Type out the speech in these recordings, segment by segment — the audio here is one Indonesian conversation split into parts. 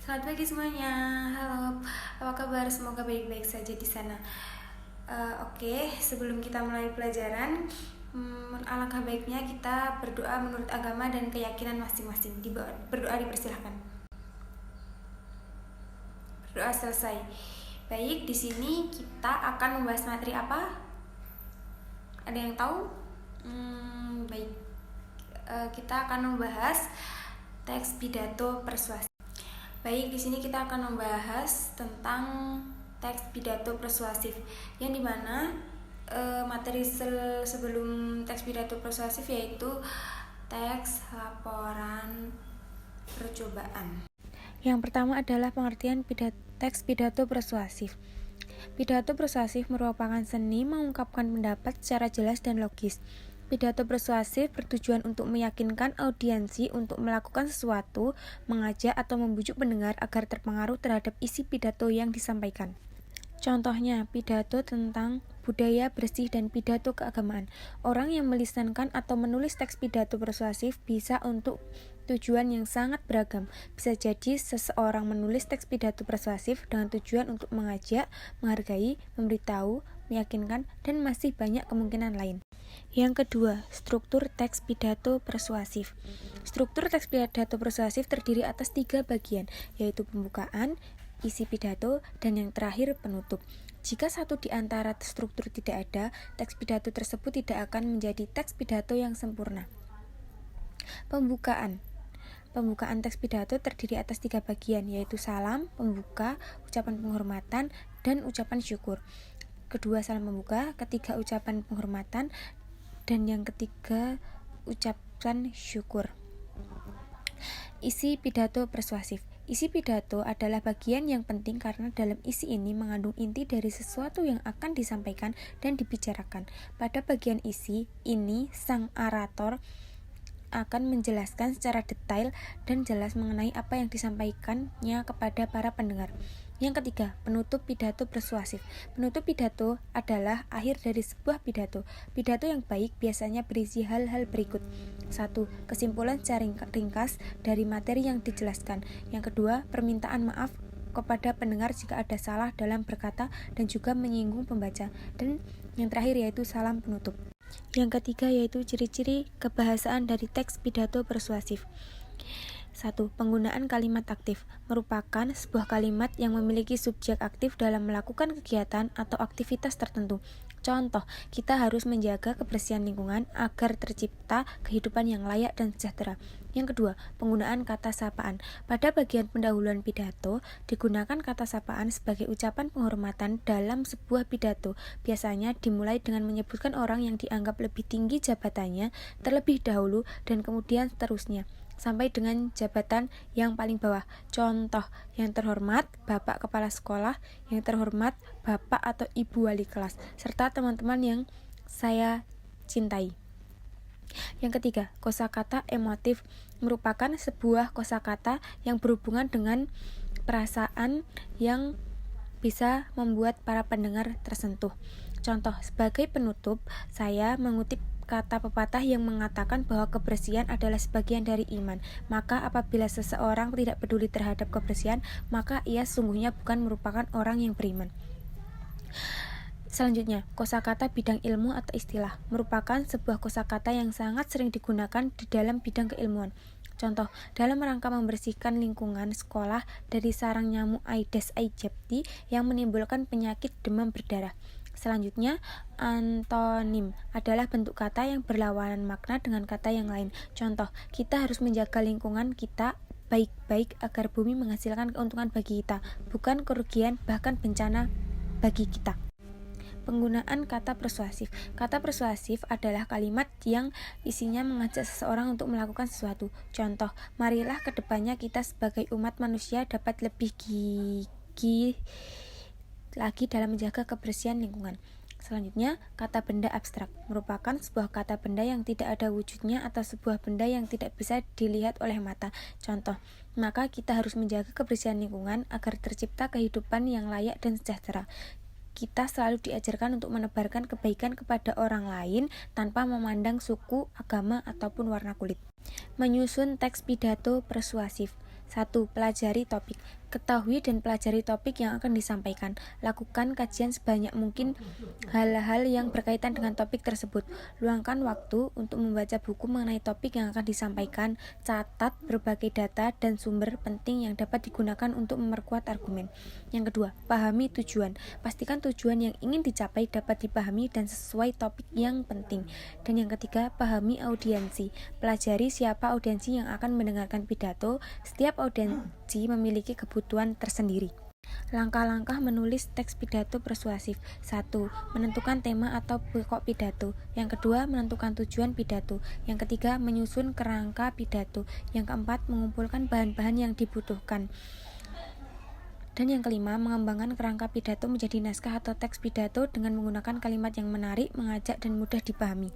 Selamat pagi semuanya. Halo, apa kabar? Semoga baik-baik saja di sana. Oke, sebelum kita mulai pelajaran, alangkah baiknya kita berdoa menurut agama dan keyakinan masing-masing. Berdoa dipersilahkan. Berdoa selesai. Baik, di sini kita akan membahas materi apa? Ada yang tahu? Baik, kita akan membahas teks pidato persuasif. Baik, di sini kita akan membahas tentang teks pidato persuasif, yang dimana materi sebelum teks pidato persuasif yaitu teks laporan percobaan. Yang pertama adalah pengertian teks pidato persuasif. Pidato persuasif merupakan seni mengungkapkan pendapat secara jelas dan logis. Pidato persuasif bertujuan untuk meyakinkan audiensi untuk melakukan sesuatu, mengajak atau membujuk pendengar agar terpengaruh terhadap isi pidato yang disampaikan. Contohnya, pidato tentang budaya bersih dan pidato keagamaan. Orang yang melisankan atau menulis teks pidato persuasif bisa untuk tujuan yang sangat beragam. Bisa jadi seseorang menulis teks pidato persuasif dengan tujuan untuk mengajak, menghargai, memberitahu, meyakinkan, dan masih banyak kemungkinan lain. Yang kedua, struktur teks pidato persuasif. Struktur teks pidato persuasif terdiri atas 3 bagian, yaitu pembukaan, isi pidato, dan yang terakhir penutup. Jika satu di antara struktur tidak ada, teks pidato tersebut tidak akan menjadi teks pidato yang sempurna. Pembukaan teks pidato terdiri atas 3 bagian, yaitu salam, pembuka, ucapan penghormatan, dan ucapan syukur. Kedua salam pembuka, ketiga ucapan penghormatan, dan yang ketiga ucapan syukur. Isi pidato persuasif. Isi pidato adalah bagian yang penting karena dalam isi ini mengandung inti dari sesuatu yang akan disampaikan dan dibicarakan. Pada bagian isi ini, sang orator akan menjelaskan secara detail dan jelas mengenai apa yang disampaikannya kepada para pendengar. Yang ketiga, penutup pidato persuasif. Penutup pidato adalah akhir dari sebuah pidato. Pidato yang baik biasanya berisi hal-hal berikut. 1. Kesimpulan secara ringkas dari materi yang dijelaskan. Yang kedua, permintaan maaf kepada pendengar jika ada salah dalam berkata dan juga menyinggung pembaca. Dan yang terakhir yaitu salam penutup. Yang ketiga yaitu ciri-ciri kebahasaan dari teks pidato persuasif. 1. Penggunaan kalimat aktif merupakan sebuah kalimat yang memiliki subjek aktif dalam melakukan kegiatan atau aktivitas tertentu. Contoh, kita harus menjaga kebersihan lingkungan agar tercipta kehidupan yang layak dan sejahtera. Yang kedua, penggunaan kata sapaan. Pada bagian pendahuluan pidato, digunakan kata sapaan sebagai ucapan penghormatan dalam sebuah pidato. Biasanya dimulai dengan menyebutkan orang yang dianggap lebih tinggi jabatannya terlebih dahulu dan kemudian seterusnya, sampai dengan jabatan yang paling bawah. Contoh, yang terhormat Bapak Kepala Sekolah, yang terhormat Bapak atau Ibu Wali Kelas, serta teman-teman yang saya cintai. Yang ketiga, kosakata emotif merupakan sebuah kosakata yang berhubungan dengan perasaan yang bisa membuat para pendengar tersentuh. Contoh, sebagai penutup, saya mengutip kata pepatah yang mengatakan bahwa kebersihan adalah sebagian dari iman. Maka apabila seseorang tidak peduli terhadap kebersihan, maka ia sungguhnya bukan merupakan orang yang beriman. Selanjutnya, kosakata bidang ilmu atau istilah merupakan sebuah kosakata yang sangat sering digunakan di dalam bidang keilmuan. Contoh, dalam rangka membersihkan lingkungan sekolah dari sarang nyamuk Aedes aegypti yang menimbulkan penyakit demam berdarah. Selanjutnya, antonim adalah bentuk kata yang berlawanan makna dengan kata yang lain. Contoh, kita harus menjaga lingkungan kita baik-baik agar bumi menghasilkan keuntungan bagi kita, bukan kerugian bahkan bencana bagi kita. Penggunaan kata persuasif. Kata persuasif adalah kalimat yang isinya mengajak seseorang untuk melakukan sesuatu. Contoh, marilah kedepannya kita sebagai umat manusia dapat lebih gigih lagi dalam menjaga kebersihan lingkungan. Selanjutnya, kata benda abstrak merupakan sebuah kata benda yang tidak ada wujudnya atau sebuah benda yang tidak bisa dilihat oleh mata. Contoh, maka kita harus menjaga kebersihan lingkungan agar tercipta kehidupan yang layak dan sejahtera. Kita selalu diajarkan untuk menebarkan kebaikan kepada orang lain tanpa memandang suku, agama, ataupun warna kulit. Menyusun teks pidato persuasif. 1. Pelajari topik. Ketahui dan pelajari topik yang akan disampaikan. Lakukan kajian sebanyak mungkin hal-hal yang berkaitan dengan topik tersebut. Luangkan waktu untuk membaca buku mengenai topik yang akan disampaikan. Catat berbagai data dan sumber penting yang dapat digunakan untuk memperkuat argumen. Yang kedua, pahami tujuan. Pastikan tujuan yang ingin dicapai dapat dipahami dan sesuai topik yang penting. Dan yang ketiga, pahami audiensi. Pelajari siapa audiensi yang akan mendengarkan pidato. Setiap audiensi memiliki kebutuhan tersendiri. Langkah-langkah menulis teks pidato persuasif. 1. Menentukan tema atau pokok pidato. Yang kedua, menentukan tujuan pidato. Yang ketiga, menyusun kerangka pidato. Yang keempat, mengumpulkan bahan-bahan yang dibutuhkan. Dan yang kelima, mengembangkan kerangka pidato menjadi naskah atau teks pidato dengan menggunakan kalimat yang menarik, mengajak, dan mudah dipahami.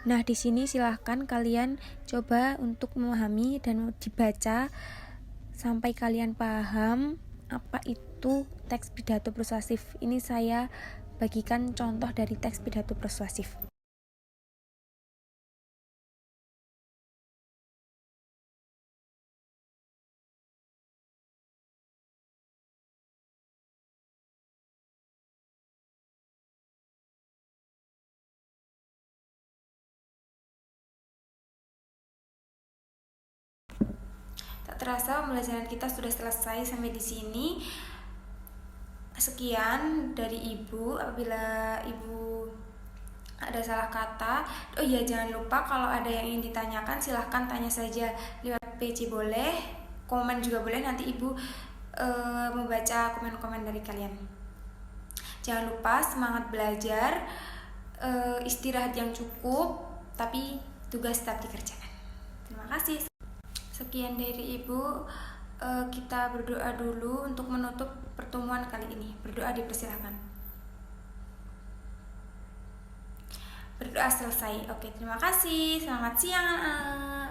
Nah, di sini silahkan kalian coba untuk memahami dan dibaca sampai kalian paham apa itu teks pidato persuasif. Ini saya bagikan contoh dari teks pidato persuasif. Tak terasa pembelajaran kita sudah selesai sampai di sini. Sekian dari Ibu. Apabila Ibu ada salah kata, oh iya, jangan lupa kalau ada yang ingin ditanyakan silahkan tanya saja lewat PC boleh, komen juga boleh, nanti Ibu membaca komen-komen dari kalian. Jangan lupa semangat belajar, istirahat yang cukup, tapi tugas tetap dikerjakan. Terima kasih. Sekian dari Ibu. Kita berdoa dulu untuk menutup pertemuan kali ini. Berdoa dipersilahkan. Berdoa selesai. Oke, terima kasih. Selamat siang.